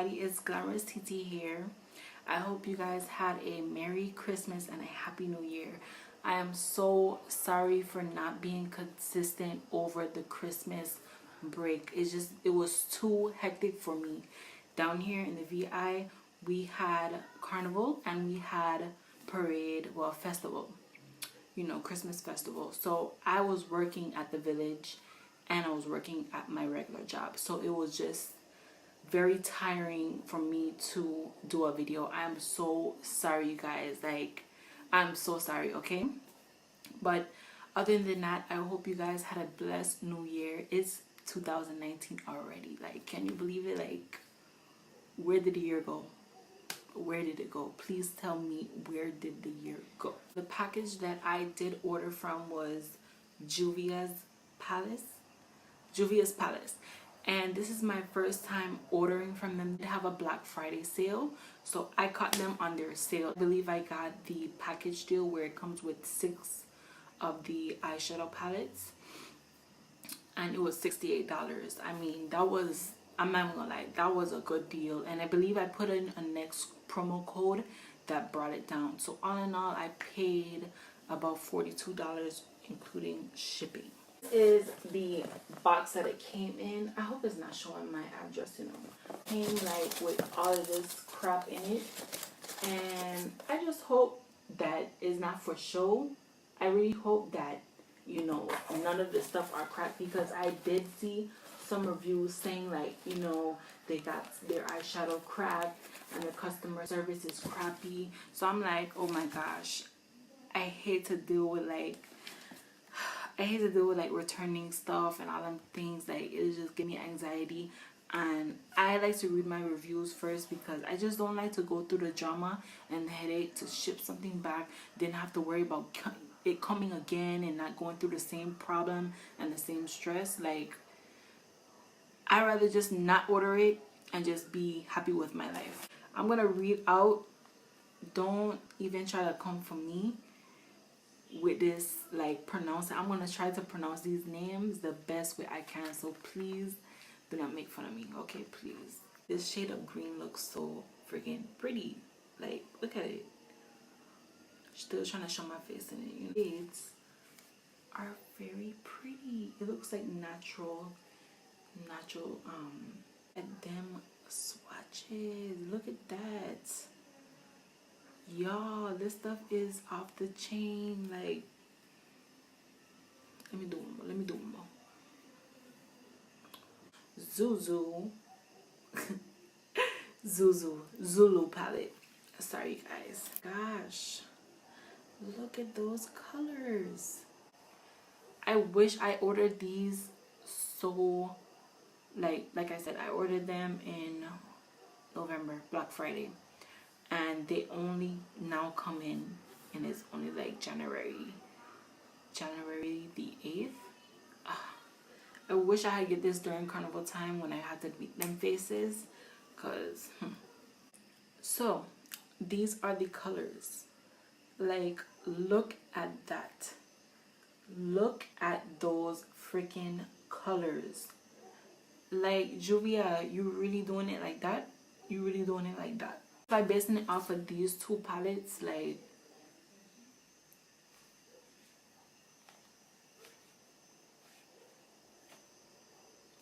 everybody, it's Glamorous TT here. I hope you guys had a Merry Christmas and a Happy New Year. I am so sorry for not being consistent over the Christmas break. It was too hectic for me. Down here in the VI, we had carnival and we had parade, well, festival, Christmas festival. So I was working at the village and I was working at my regular job. So it was just very tiring for me to do a video. I am so sorry, you guys. I'm so sorry, okay? But other than that, I hope you guys had a blessed new year. It's 2019 already. Can you believe it? Where did the year go? Where did it go? Please tell me, where did the year go? The package that I did order from was Juvia'S Palace. And this is my first time ordering from them. They have a Black Friday sale, so I caught them on their sale. I believe I got the package deal where it comes with 6 of the eyeshadow palettes, and it was $68. I mean, I'm not gonna lie, that was a good deal. And I believe I put in a next promo code that brought it down. So all in all, I paid about $42 including shipping. This is the box that it came in. I hope it's not showing my address, came with all of this crap in it, and I just hope that it's not for show. I really hope that none of this stuff are crap, because I did see some reviews saying they got their eyeshadow cracked and the customer service is crappy. So I'm like, oh my gosh, I hate to deal with returning stuff and all them things. It just give me anxiety, and I like to read my reviews first, because I just don't like to go through the drama and the headache to ship something back, then have to worry about it coming again and not going through the same problem and the same stress. I'd rather just not order it and just be happy with my life. I'm gonna read out. Don't even try to come for me with this pronounce. I'm gonna try to pronounce these names the best way I can, so please do not make fun of me, okay? Please. This shade of green looks so freaking pretty. Look at it. Still trying to show my face in it. Shades are very pretty. It looks like natural at them swatches. Look at that, y'all. This stuff is off the chain. Let me do one more. Zulu palette. Sorry guys. Gosh, look at those colors. I wish I ordered these so like I said, I ordered them in November, Black Friday, and they only now come in, and it's only January the 8th. I wish I had get this during carnival time when I had to meet them faces, cause so these are the colors. Look at that. Look at those freaking colors. Juvia, you really doing it like that? You really doing it like that? By basing it off of these two palettes,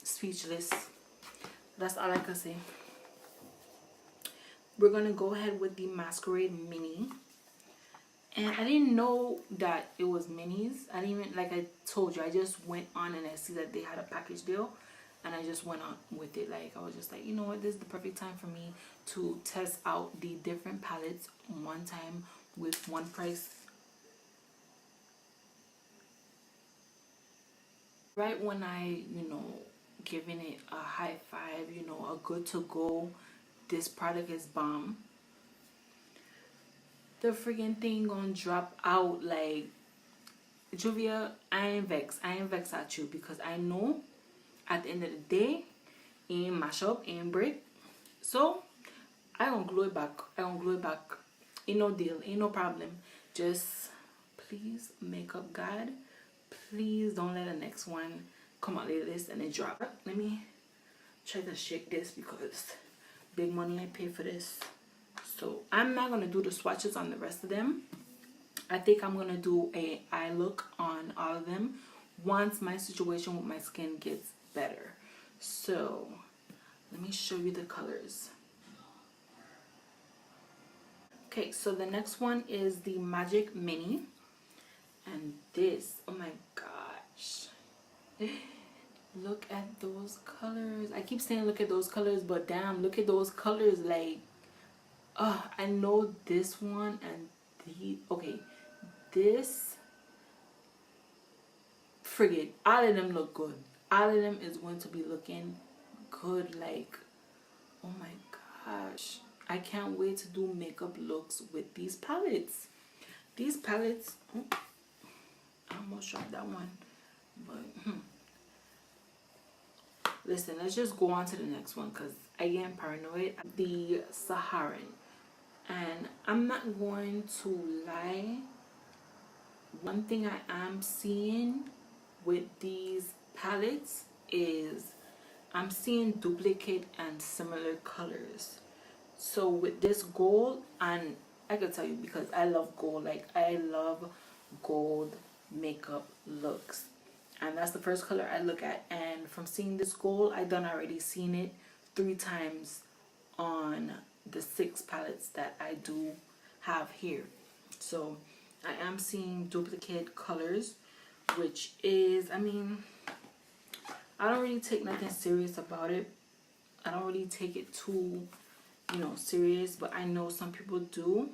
speechless. That's all I can say. We're gonna go ahead with the Masquerade Mini. And I didn't know that it was minis. I didn't even, I told you, I just went on and I see that they had a package deal, and I just went on with it. I was just you know what, this is the perfect time for me to test out the different palettes one time with one price. Right when I, giving it a high five, a good to go, this product is bomb, the freaking thing gonna drop out. Juvia, I ain't vexed at you, because I know at the end of the day, it ain't mash up, it ain't break. So I gonna glue it back. Ain't no deal, ain't no problem. Just please, makeup God, please don't let the next one come out like this and then drop. Let me try to shake this, because big money I pay for this. So I'm not gonna do the swatches on the rest of them. I think I'm gonna do a eye look on all of them once my situation with my skin gets better. So let me show you the colors. Okay, so the next one is the Magic Mini, and this, oh my gosh, look at those colors. I keep saying look at those colors, but damn, look at those colors. Like, I know this one and okay, this, forget, all of them look good. All of them is going to be looking good. Like, oh my gosh, I can't wait to do makeup looks with these palettes. These palettes, oh, I almost dropped that one, but listen, let's just go on to the next one because I am paranoid. The Saharan, and I'm not going to lie, one thing I am seeing with these palettes is I'm seeing duplicate and similar colors. So with this gold, and I could tell you because I love gold, like I love gold makeup looks, and that's the first color I look at. And from seeing this gold, I done already seen it 3 times on the 6 palettes that I do have here. So I am seeing duplicate colors, which is, I mean, I don't really take nothing serious about it. I don't really take it too, you know, serious, but I know some people do.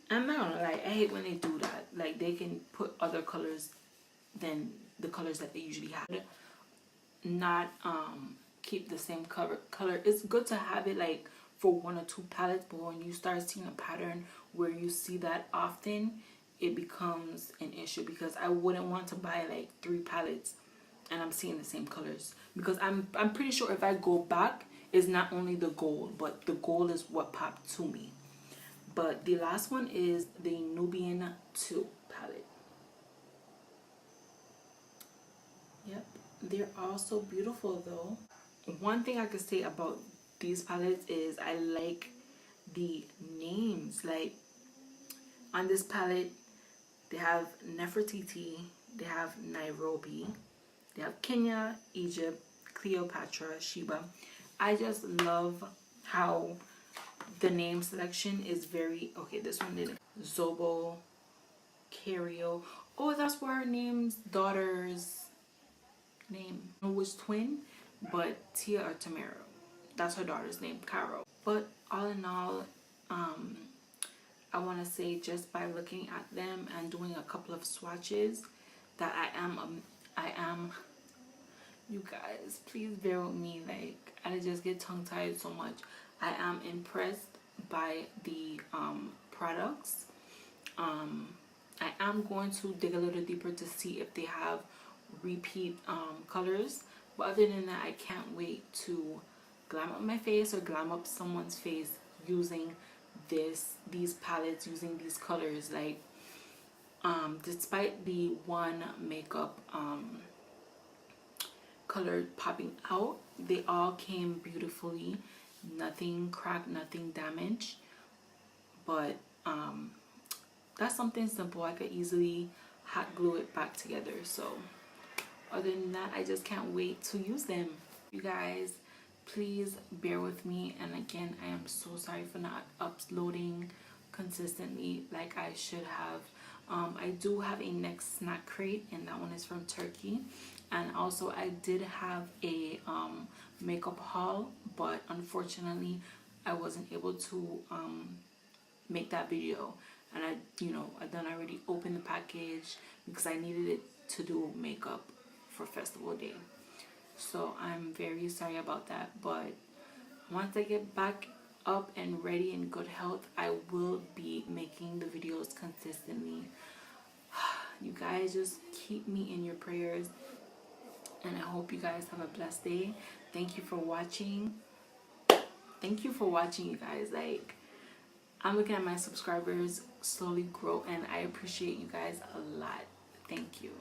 I'm not gonna lie, I hate when they do that. Like, they can put other colors than the colors that they usually have, not keep the same color. It's good to have it like for 1 or 2 palettes, but when you start seeing a pattern where you see that often, it becomes an issue, because I wouldn't want to buy like 3 palettes and I'm seeing the same colors, because I'm pretty sure if I go back, it's not only the gold, but the gold is what popped to me. But the last one is the Nubian 2 palette. Yep, they're all so beautiful though. One thing I could say about these palettes is I like the names. Like on this palette, they have Nefertiti, they have Nairobi, they have Kenya, Egypt, Cleopatra, Sheba. I just love how the name selection is very, okay, this one didn't. Zobo, Cario. Oh, that's where her name's daughter's name was twin, but Tia or Tamara. That's her daughter's name, Caro. But all in all, I want to say just by looking at them and doing a couple of swatches that I am, you guys, please bear with me. Like, I just get tongue-tied so much. I am impressed by the products. I am going to dig a little deeper to see if they have repeat colors, but other than that, I can't wait to glam up my face or glam up someone's face using these palettes, using these colors. Like, despite the one makeup color popping out, they all came beautifully, nothing cracked, nothing damaged. But that's something simple. I could easily hot glue it back together. So other than that, I just can't wait to use them. You guys, please bear with me, and again, I am so sorry for not uploading consistently like I should have. I do have a next snack crate, and that one is from Turkey. And also I did have a makeup haul, but unfortunately I wasn't able to make that video. And I done already opened the package because I needed it to do makeup for festival day. So I'm very sorry about that, but once I get back up and ready in good health, I will be making the videos consistently. You guys just keep me in your prayers, and I hope you guys have a blessed day. Thank you for watching. Thank you for watching, you guys. Like, I'm looking at my subscribers slowly grow, and I appreciate you guys a lot. Thank you.